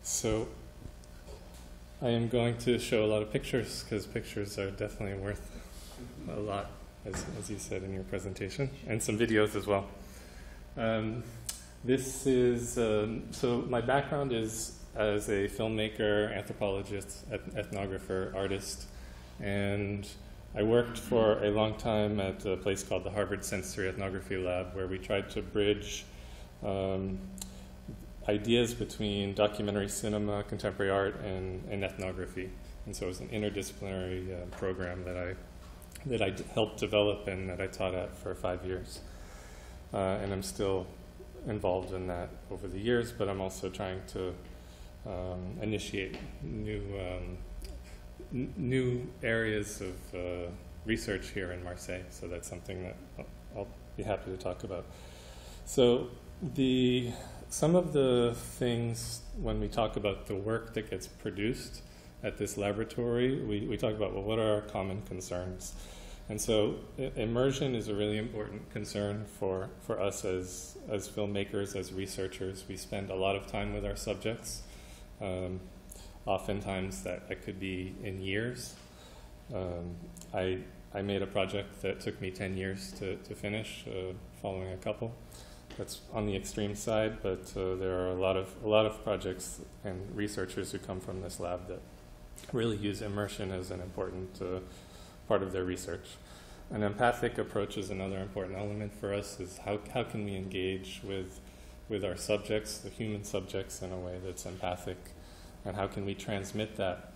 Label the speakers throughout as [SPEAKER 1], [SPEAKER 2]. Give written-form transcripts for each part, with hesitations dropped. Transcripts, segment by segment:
[SPEAKER 1] So I am going to show a lot of pictures because pictures are definitely worth a lot, as you said in your presentation, and some videos as well. This is, so my background is as a filmmaker, anthropologist, ethnographer, artist, and I worked for a long time at a place called the Harvard Sensory Ethnography Lab, where we tried to bridge ideas between documentary cinema, contemporary art, and ethnography. And so it was an interdisciplinary program that I helped develop and that I taught at for 5 years. And I'm still involved in that over the years, but I'm also trying to initiate new areas of research here in Marseille. So that's something that I'll be happy to talk about. So some of the things when we talk about the work that gets produced at this laboratory, we talk about, well, what are our common concerns? And so immersion is a really important concern for us as filmmakers, as researchers. We spend a lot of time with our subjects. Oftentimes that could be in years. I made a project that took me 10 years to finish, following a couple. That's on the extreme side, but there are a lot of projects and researchers who come from this lab that really use immersion as an important part of their research. An empathic approach is another important element for us, is how can we engage with our subjects, the human subjects, in a way that's empathic, and how can we transmit that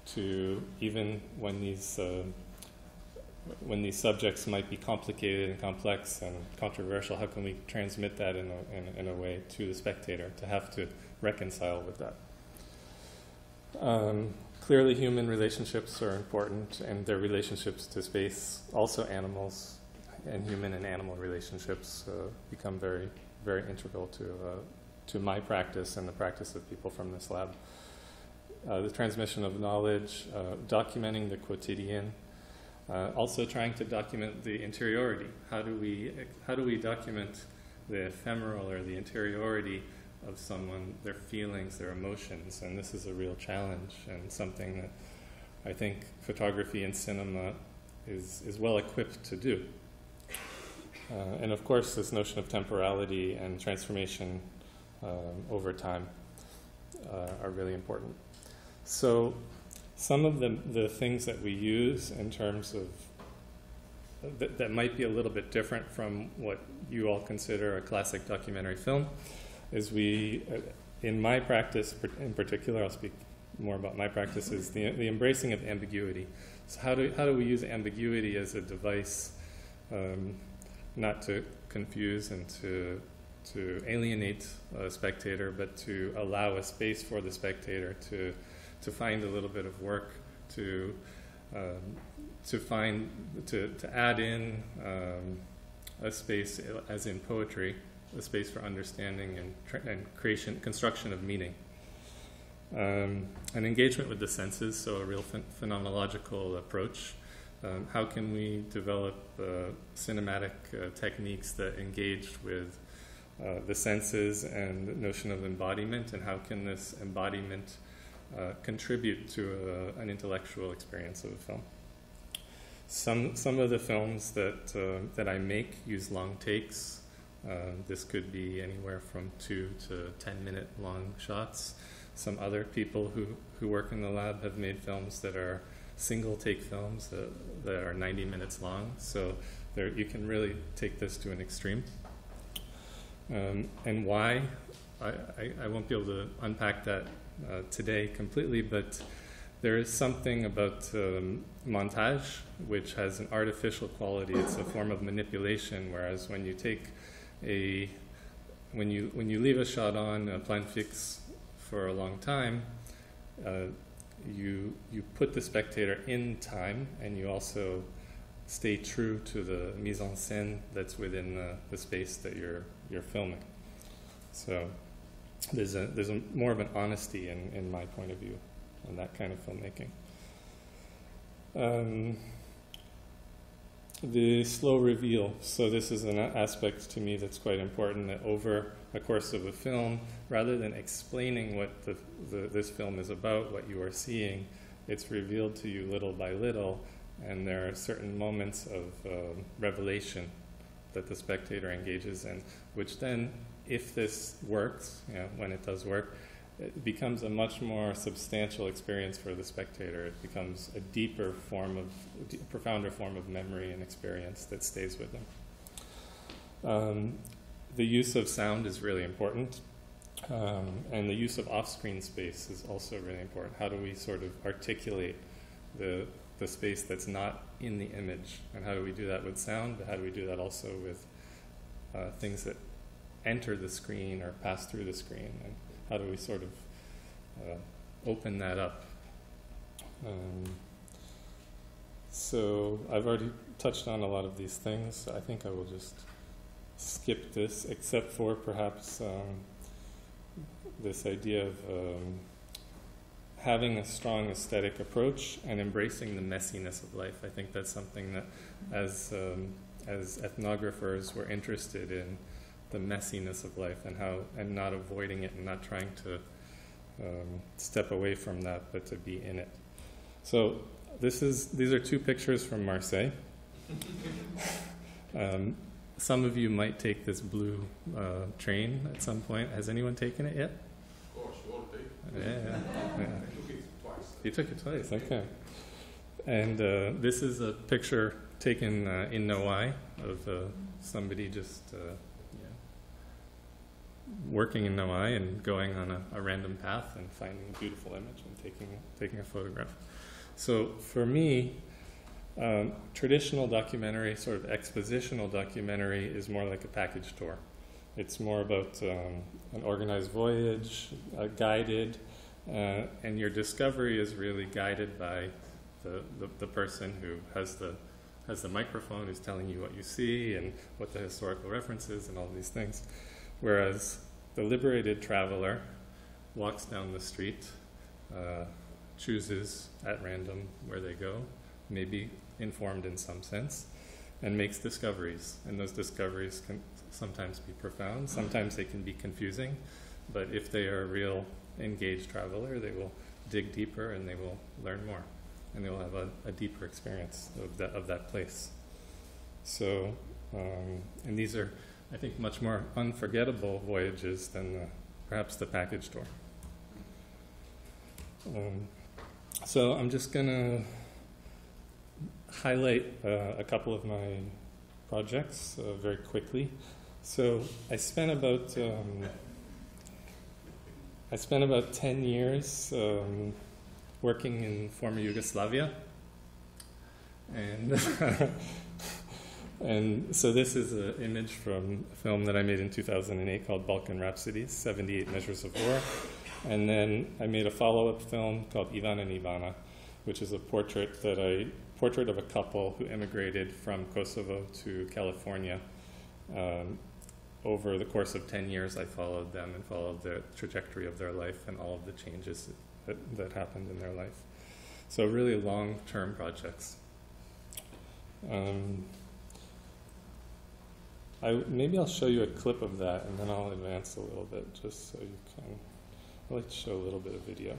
[SPEAKER 1] to, even when these subjects might be complicated and complex and controversial, how can we transmit that in a way to the spectator to have to reconcile with that? Clearly human relationships are important, and their relationships to space, also animals and human and animal relationships become very, very integral to my practice and the practice of people from this lab. The transmission of knowledge, documenting the quotidian, also trying to document the interiority. How do we document the ephemeral or the interiority of someone, their feelings, their emotions? And this is a real challenge, and something that I think photography and cinema is well equipped to do. And of course, this notion of temporality and transformation over time are really important. So some of the things that we use in terms of that might be a little bit different from what you all consider a classic documentary film is in my practice in particular, I'll speak more about my practice, is the embracing of ambiguity. So how do we use ambiguity as a device not to confuse and to alienate a spectator, but to allow a space for the spectator to find a little bit of work, to add in a space, as in poetry, a space for understanding and construction of meaning. An engagement with the senses, so a real phenomenological approach. How can we develop cinematic techniques that engage with the senses and the notion of embodiment, and how can this embodiment contribute to an intellectual experience of a film? Some of the films that I make use long takes. This could be anywhere from 2 to 10-minute long shots. Some other people who work in the lab have made films that are single-take films that are 90 minutes long. So you can really take this to an extreme. And why? I won't be able to unpack that today completely, but there is something about montage which has an artificial quality. It's a form of manipulation, whereas when you when you leave a shot on a plan fixe for a long time, you put the spectator in time, and you also stay true to the mise en scène that's within the space that you're filming. So there's more of an honesty in my point of view in that kind of filmmaking. The slow reveal. So this is an aspect to me that's quite important, that over a course of a film, rather than explaining what this film is about, what you are seeing, it's revealed to you little by little, and there are certain moments of revelation that the spectator engages in, which then, if this works, when it does work, it becomes a much more substantial experience for the spectator. It becomes a deeper form of, profounder form of memory and experience that stays with them. The use of sound is really important, and the use of off-screen space is also really important. How do we sort of articulate the space that's not in the image, and how do we do that with sound, but how do we do that also with things that enter the screen or pass through the screen, and how do we sort of open that up? So I've already touched on a lot of these things. I think I will just skip this, except for perhaps this idea of having a strong aesthetic approach and embracing the messiness of life. I think that's something that, as ethnographers, we're interested in the messiness of life and not avoiding it and not trying to step away from that, but to be in it. So these are two pictures from Marseille. Some of you might take this blue train at some point. Has anyone taken it yet?
[SPEAKER 2] Of course, you want to take it.
[SPEAKER 1] Yeah.
[SPEAKER 2] I took it twice.
[SPEAKER 1] You took it twice, okay. And this is a picture taken in Noailles of somebody just working in Noailles and going on a random path and finding a beautiful image and taking a photograph. So for me, traditional documentary, sort of expositional documentary, is more like a package tour. It's more about an organized voyage, guided, and your discovery is really guided by the person who has the microphone, who's telling you what you see and what the historical reference is and all these things. Whereas the liberated traveler walks down the street, chooses at random where they go, maybe informed in some sense, and makes discoveries. And those discoveries can sometimes be profound, sometimes they can be confusing, but if they are a real engaged traveler, they will dig deeper and they will learn more, and they will have a deeper experience of that place. So, and these are, I think, much more unforgettable voyages than perhaps the package tour. So I'm just going to highlight a couple of my projects very quickly. So I spent about 10 years working in former Yugoslavia, and and so this is an image from a film that I made in 2008 called Balkan Rhapsodies, 78 Measures of War. And then I made a follow-up film called Ivan and Ivana, which is a portrait of a couple who immigrated from Kosovo to California. Over the course of 10 years, I followed them and followed the trajectory of their life and all of the changes that happened in their life. So really long-term projects. Maybe I'll show you a clip of that, and then I'll advance a little bit, just so you can. I'd like to show a little bit of video.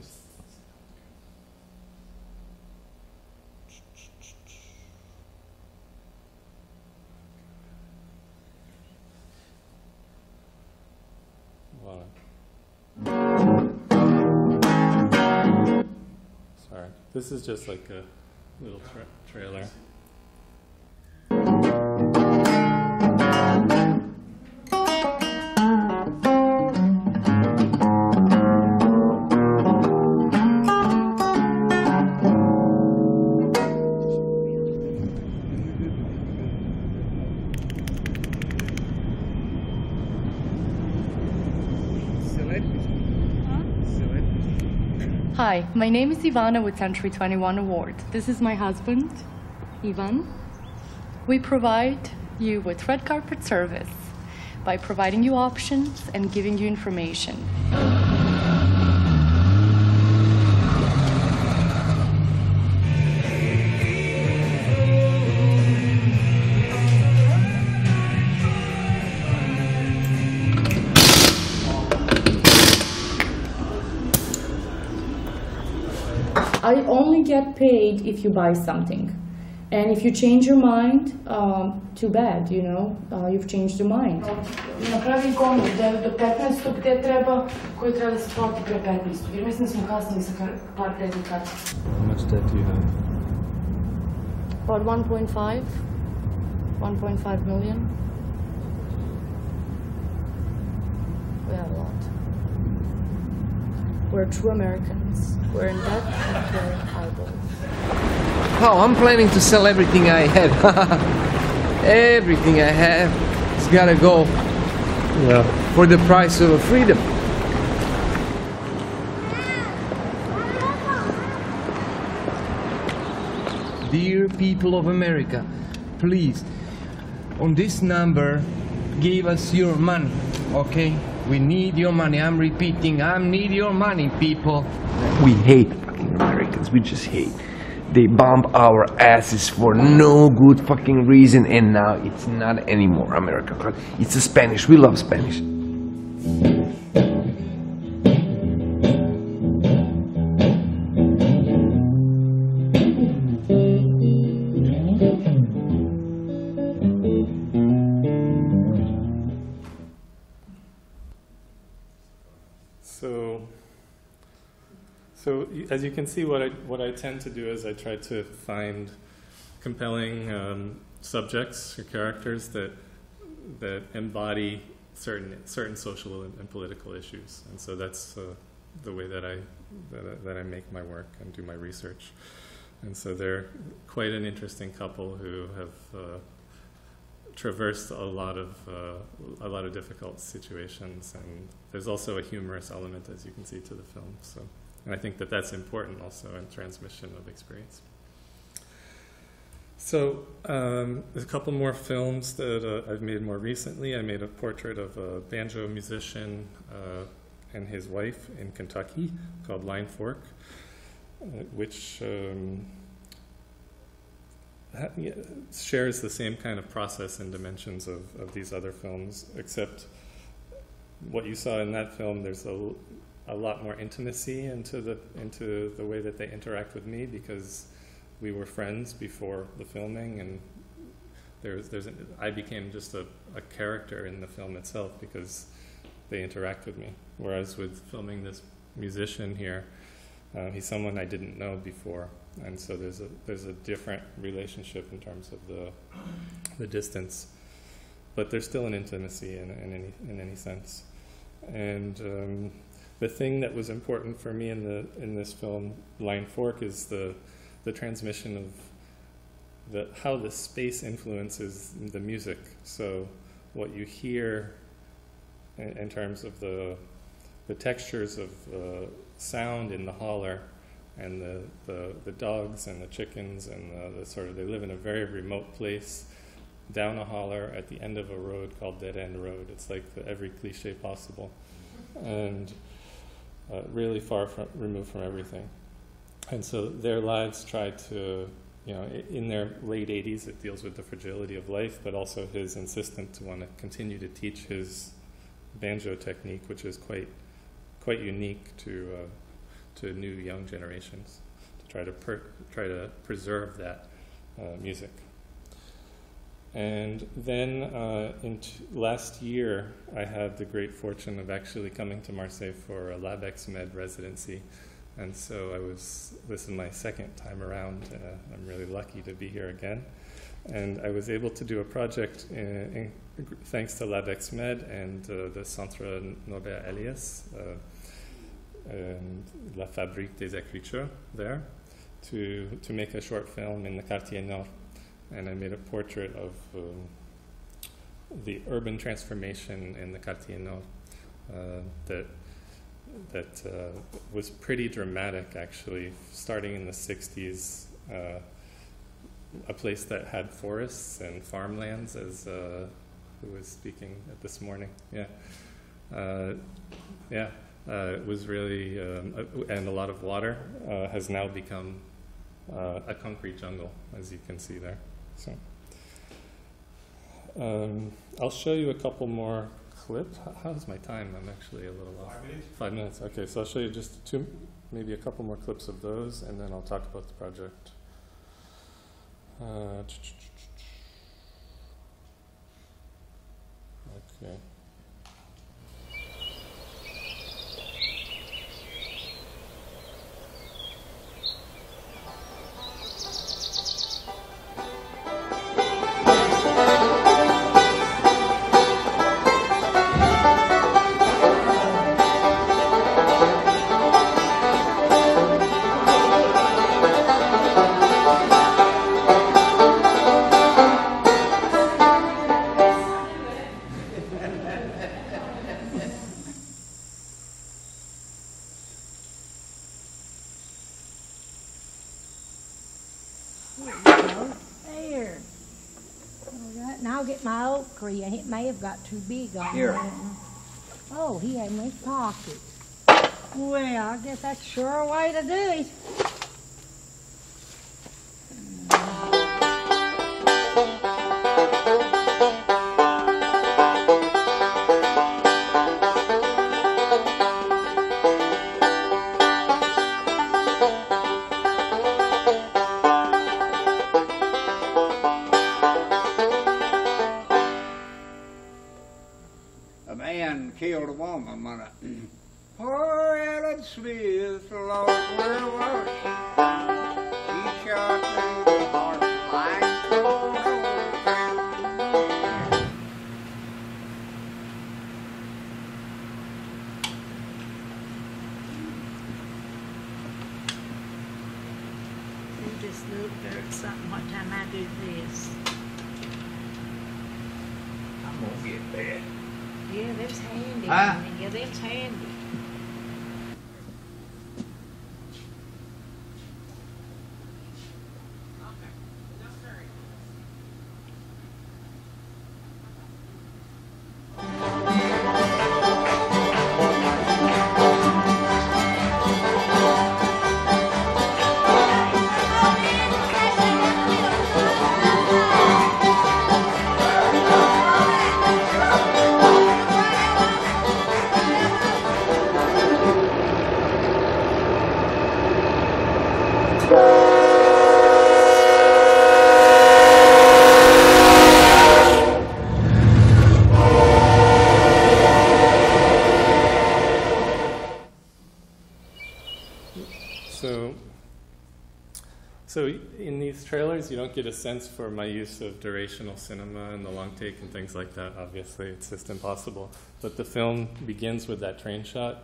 [SPEAKER 1] Sorry, this is just like a little trailer.
[SPEAKER 3] Hi, my name is Ivana with Century 21 Award. This is my husband, Ivan. We provide you with red carpet service by providing you options and giving you information. I only get paid if you buy something. And if you change your mind, too bad, you know, you've changed your mind. Napravim komu 9 do 15 gdje treba, koji treba da se plati pre 15. Jer mislim da smo kasnili sa par kredit kartica.
[SPEAKER 1] How much debt do you have?
[SPEAKER 3] About 1.5 million. We have a lot. We're true Americans. We're in debt and we're eyeball.
[SPEAKER 4] Oh, I'm planning to sell everything I have. Everything I have. It's gotta go.
[SPEAKER 1] Yeah.
[SPEAKER 4] For the price of freedom. Dear people of America, please, on this number, give us your money, okay? We need your money. I'm repeating, I need your money, people. We hate fucking Americans. We just hate. They bomb our asses for no good fucking reason, and now it's not anymore America. It's the Spanish. We love Spanish.
[SPEAKER 1] So as you can see, what I tend to do is I try to find compelling subjects or characters that embody certain social and political issues, and so that's the way that I make my work and do my research. And so they're quite an interesting couple who have traversed a lot of difficult situations, and there's also a humorous element, as you can see, to the film. So. And I think that that's important also in transmission of experience. So there's a couple more films that I've made more recently. I made a portrait of a banjo musician and his wife in Kentucky called Line Fork, which shares the same kind of process and dimensions of these other films, except what you saw in that film, there's a lot more intimacy into the way that they interact with me, because we were friends before the filming, and I became just a character in the film itself because they interact with me. Whereas with filming this musician here, he's someone I didn't know before, and so there's a different relationship in terms of the distance, but there's still an intimacy in any sense. And the thing that was important for me in this film, Line Fork, is the transmission of how the space influences the music. So what you hear in terms of the textures of sound in the holler, and the dogs and the chickens and they live in a very remote place down a holler at the end of a road called Dead End Road. It's like every cliche possible, and really far removed from everything. And so their lives try to, in their late 80s, it deals with the fragility of life, but also his insistence to want to continue to teach his banjo technique, which is quite unique to new young generations, to try to preserve that music. And then last year, I had the great fortune of actually coming to Marseille for a Aix-Marseille residency. And so this is my second time around. I'm really lucky to be here again. And I was able to do a project thanks to Aix-Marseille and the Centre Norbert Elias, and La Fabrique des Écritures there, to make a short film in the Quartier Nord. And I made a portrait of the urban transformation in the Quartier Nord that was pretty dramatic, actually, starting in the 60s. A place that had forests and farmlands, as who was speaking this morning. It was really, and a lot of water, has now become a concrete jungle, as you can see there. So I'll show you a couple more clip. How's my time? I'm actually a little off.
[SPEAKER 2] 5 minutes.
[SPEAKER 1] 5 minutes. Okay, so I'll show you just maybe a couple more clips of those, and then I'll talk about the project. Okay.
[SPEAKER 5] There. All right, now I'll get my oak tree. It may have got too big on
[SPEAKER 4] Here.
[SPEAKER 5] it. Oh, he had my pocket. Well, I guess that's sure a way to do it.
[SPEAKER 6] A man killed a woman when poor Ellen Smith, Lord, where was she? She shot through the heart like cold old town.
[SPEAKER 5] You just look there at something what time I do this.
[SPEAKER 6] I'm gonna get that.
[SPEAKER 5] Yeah, that's handy.
[SPEAKER 6] Huh?
[SPEAKER 5] Yeah, that's handy.
[SPEAKER 1] So in these trailers, you don't get a sense for my use of durational cinema and the long take and things like that. Obviously, it's just impossible. But the film begins with that train shot,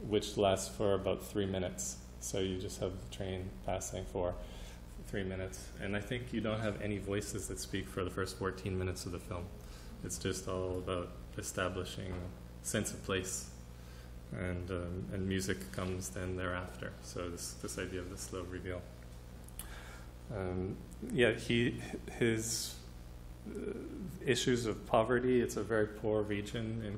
[SPEAKER 1] which lasts for about 3 minutes. So you just have the train passing for 3 minutes. And I think you don't have any voices that speak for the first 14 minutes of the film. It's just all about establishing a sense of place. And music comes then thereafter. So this idea of the slow reveal. His issues of poverty. It's a very poor region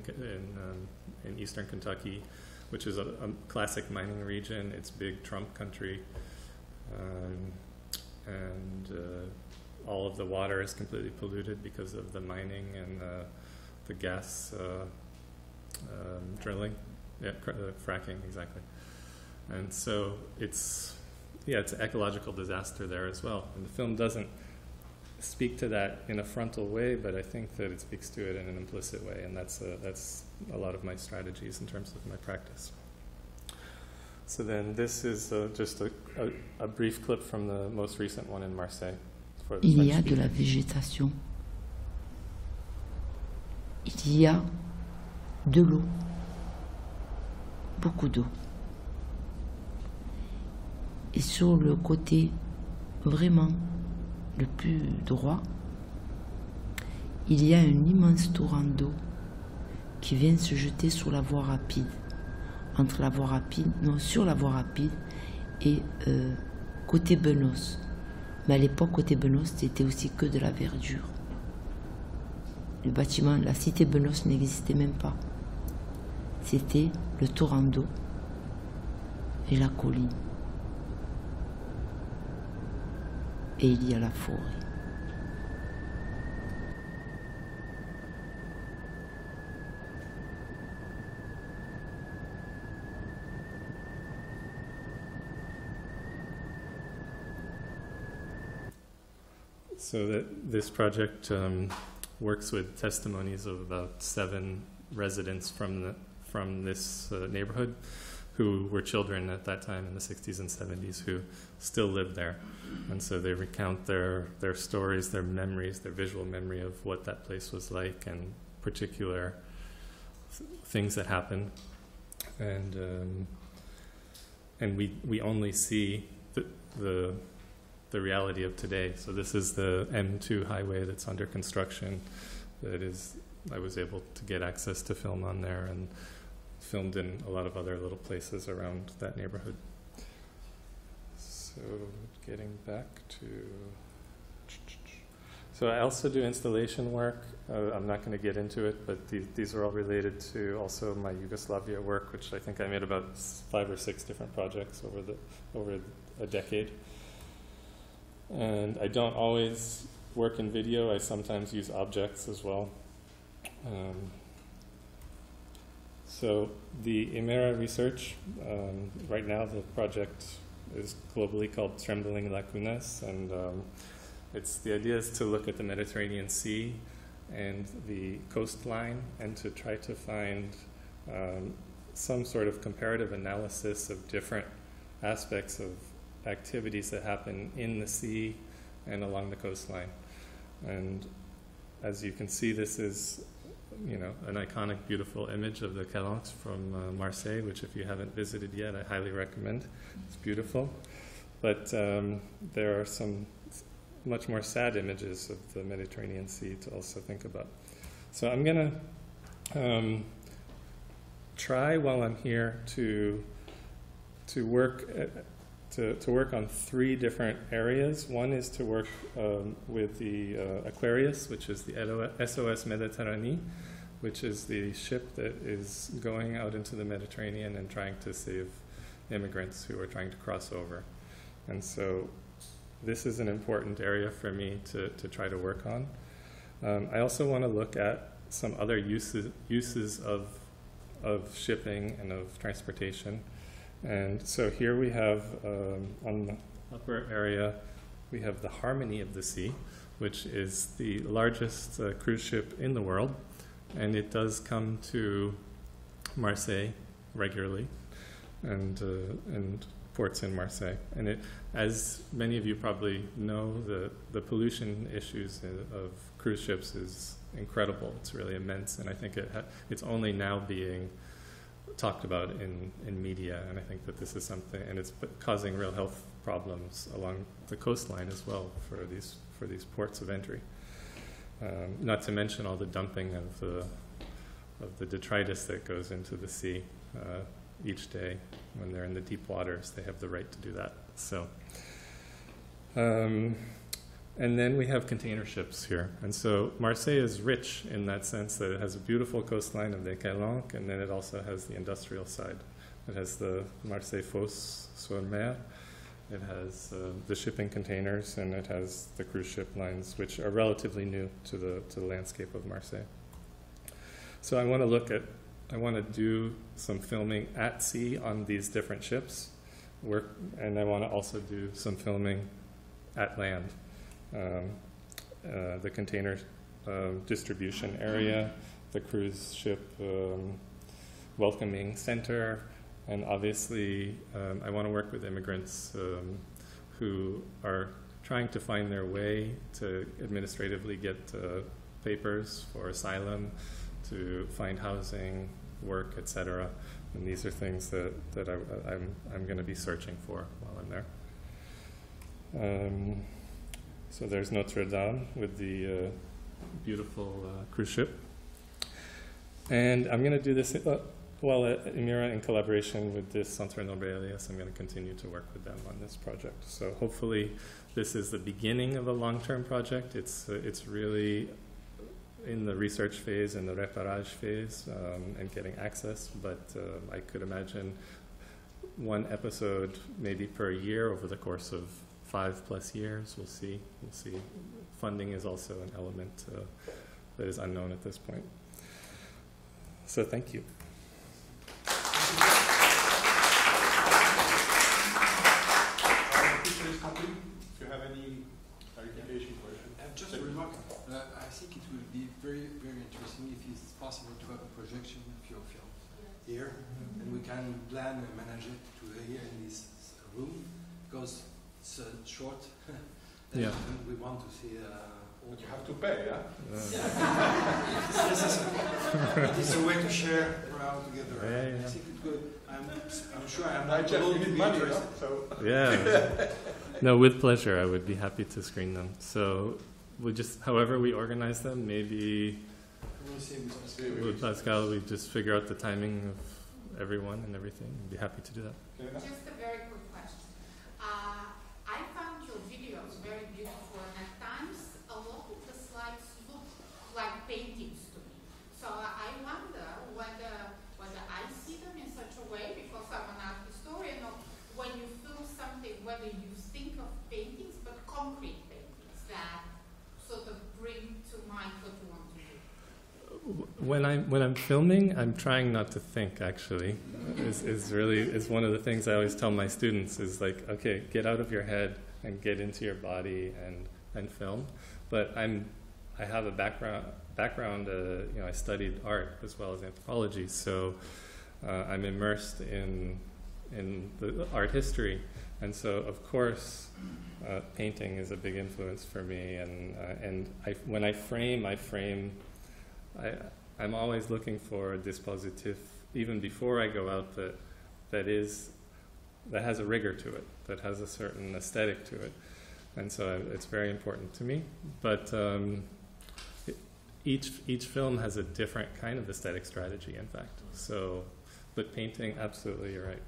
[SPEAKER 1] in eastern Kentucky, which is a classic mining region. It's big Trump country, and all of the water is completely polluted because of the mining and the gas drilling. Yeah, fracking, exactly. And so it's an ecological disaster there as well. And the film doesn't speak to that in a frontal way, but I think that it speaks to it in an implicit way, and that's a lot of my strategies in terms of my practice. So then this is just a brief clip from the most recent one in Marseille. For the
[SPEAKER 7] Il y a de la végétation. Il y a de l'eau. Beaucoup d'eau. Et sur le côté vraiment le plus droit, il y a un immense torrent d'eau qui vient se jeter sur la voie rapide. Sur la voie rapide et côté Benos. Mais à l'époque, côté Benos, c'était aussi que de la verdure. Le bâtiment, la cité Benos n'existait même pas. C'était le torrent d'eau et la colline. Et il y a la forêt.
[SPEAKER 1] So that this project works with testimonies of about 7 residents from this neighborhood who were children at that time in the 60s and 70s who still lived there. And so they recount their stories, their memories, their visual memory of what that place was like and particular things that happened. And we only see the reality of today. So this is the M2 highway that's under construction. I was able to get access to film on there and filmed in a lot of other little places around that neighborhood. So getting back to... So I also do installation work. I'm not going to get into it, but these are all related to also my Yugoslavia work, which I think I made about 5 or 6 different projects over a decade. And I don't always work in video. I sometimes use objects as well. So the IMéRA research, right now the project is globally called Trembling Lacunas, and the idea is to look at the Mediterranean Sea and the coastline and to try to find some sort of comparative analysis of different aspects of activities that happen in the sea and along the coastline. And as you can see, this is an iconic, beautiful image of the Calanques from Marseille, which if you haven't visited yet, I highly recommend. It's beautiful. But there are some much more sad images of the Mediterranean Sea to also think about. So I'm going to try while I'm here to work on 3 different areas. One is to work with the Aquarius, which is the SOS Méditerranée, which is the ship that is going out into the Mediterranean and trying to save immigrants who are trying to cross over. And so this is an important area for me to try to work on. I also want to look at some other uses of shipping and of transportation. And so here we have, on the upper area, we have the Harmony of the Sea, which is the largest cruise ship in the world. And it does come to Marseille regularly and ports in Marseille. And it, as many of you probably know, the pollution issues of cruise ships is incredible. It's really immense. And I think it's only now being talked about in media, and I think that this is something, and it's causing real health problems along the coastline as well for these ports of entry. Not to mention all the dumping of the detritus that goes into the sea each day. When they're in the deep waters, they have the right to do that. So, and then we have container ships here. And so Marseille is rich in that sense that it has a beautiful coastline of the Calanques, and then it also has the industrial side. It has the Marseille-Fos-sur-Mer, it has the shipping containers, and it has the cruise ship lines, which are relatively new to the landscape of Marseille. So I want to do some filming at sea on these different ships, and I want to also do some filming at land. The container distribution area, the cruise ship welcoming center, and obviously I want to work with immigrants who are trying to find their way to administratively get papers for asylum, to find housing, work, etc. And these are things that I'm going to be searching for while I'm there. So there's Notre Dame with the beautiful cruise ship. And I'm going to do this while at IMéRA in collaboration with this Centre Nobelius. I'm going to continue to work with them on this project. So hopefully this is the beginning of a long-term project. It's really in the research phase and the repérage phase and getting access, but I could imagine 1 episode maybe per year over the course of 5+ years. We'll see. Funding is also an element that is unknown at this point. So thank you.
[SPEAKER 2] Picture is complete. If you have any clarification questions.
[SPEAKER 8] remark. I think it will be very, very interesting if it's possible to have a projection of your film here, and we can plan and manage it to here in this room, because it's short.
[SPEAKER 1] Yeah.
[SPEAKER 8] And we want to see.
[SPEAKER 2] But you have to pay, yeah?
[SPEAKER 8] It's necessary. It's a way to share around together.
[SPEAKER 1] Yeah.
[SPEAKER 8] I think it's good. I'm sure I'm
[SPEAKER 2] I
[SPEAKER 8] not
[SPEAKER 2] just
[SPEAKER 8] alone to
[SPEAKER 2] need
[SPEAKER 8] be
[SPEAKER 2] money,
[SPEAKER 8] interested.
[SPEAKER 2] so.
[SPEAKER 1] Yeah. No, with pleasure. I would be happy to screen them. So we just, however we organize them, maybe
[SPEAKER 8] We'll see with
[SPEAKER 1] with Pascal, we just figure out the timing of everyone and everything. I'd be happy to do that.
[SPEAKER 9] Just a very quick question. I found your videos very beautiful, and at times a lot of the slides look like paintings to me. So I wonder whether I see them in such a way, because I'm an art historian, or when you film something, whether you think of paintings, but concrete paintings that sort of bring to mind what you want to do.
[SPEAKER 1] When I'm filming, I'm trying not to think. Actually, is one of the things I always tell my students is like, okay, get out of your head and get into your body and film. But I have a background. I studied art as well as anthropology, so I'm immersed in the art history, and so of course painting is a big influence for me. And when I frame. I'm always looking for a dispositif, even before I go out, that has a rigor to it, that has a certain aesthetic to it, and so it's very important to me. But each film has a different kind of aesthetic strategy, in fact. So, but painting, absolutely, you're right.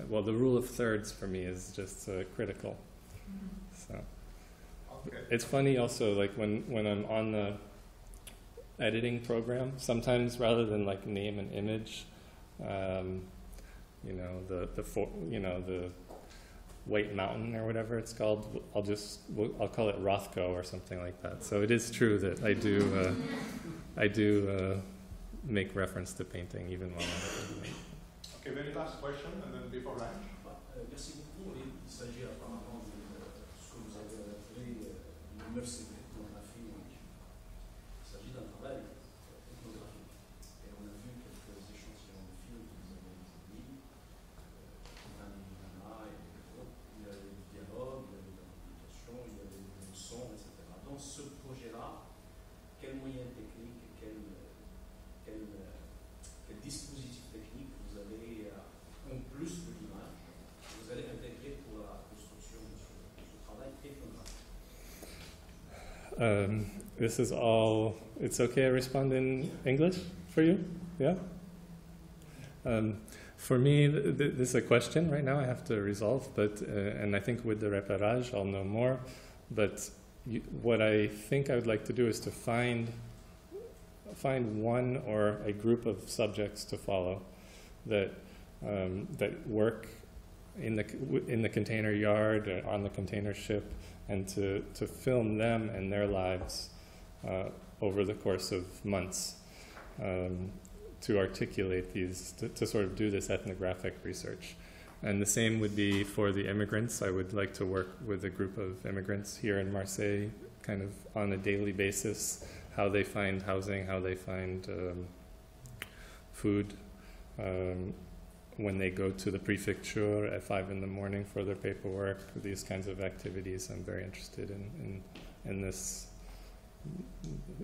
[SPEAKER 1] Well, the rule of thirds for me is just critical. So it's funny also, like when I'm on the editing program, sometimes rather than like name an image, the White Mountain or whatever it's called, I'll call it Rothko or something like that. So it is true that I do make reference to painting even while I'm filming.
[SPEAKER 2] Okay, very last question, and then before lunch.
[SPEAKER 10] Merci beaucoup. Il s'agit apparemment de ce que vous avez appelé l'immersive ethnographie. Il s'agit d'un travail ethnographique. Et on a vu quelques échantillons de films que vous avez établis, il y a des dialogues, il y a des interprétations, il y a des leçons, etc. Dans ce projet-là, quels moyens techniques, quel dispositif technique vous avez, en plus de l'image, vous allez intégrer pour la construction de ce travail ethnographique?
[SPEAKER 1] This is all, it's okay I respond in English for you? Yeah? For me, this is a question right now I have to resolve, but and I think with the repérage I'll know more, but what I think I would like to do is to find one or a group of subjects to follow that work in the container yard or on the container ship, and to film them and their lives over the course of months, to articulate these, to sort of do this ethnographic research. And the same would be for the immigrants. I would like to work with a group of immigrants here in Marseille, kind of on a daily basis, how they find housing, how they find food, when they go to the prefecture at 5 in the morning for their paperwork, these kinds of activities. I'm very interested in this.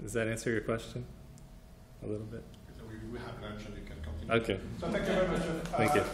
[SPEAKER 1] Does that answer your question a little bit?
[SPEAKER 2] We have lunch and you can continue.
[SPEAKER 1] Okay.
[SPEAKER 2] So thank you very much.
[SPEAKER 1] Thank you.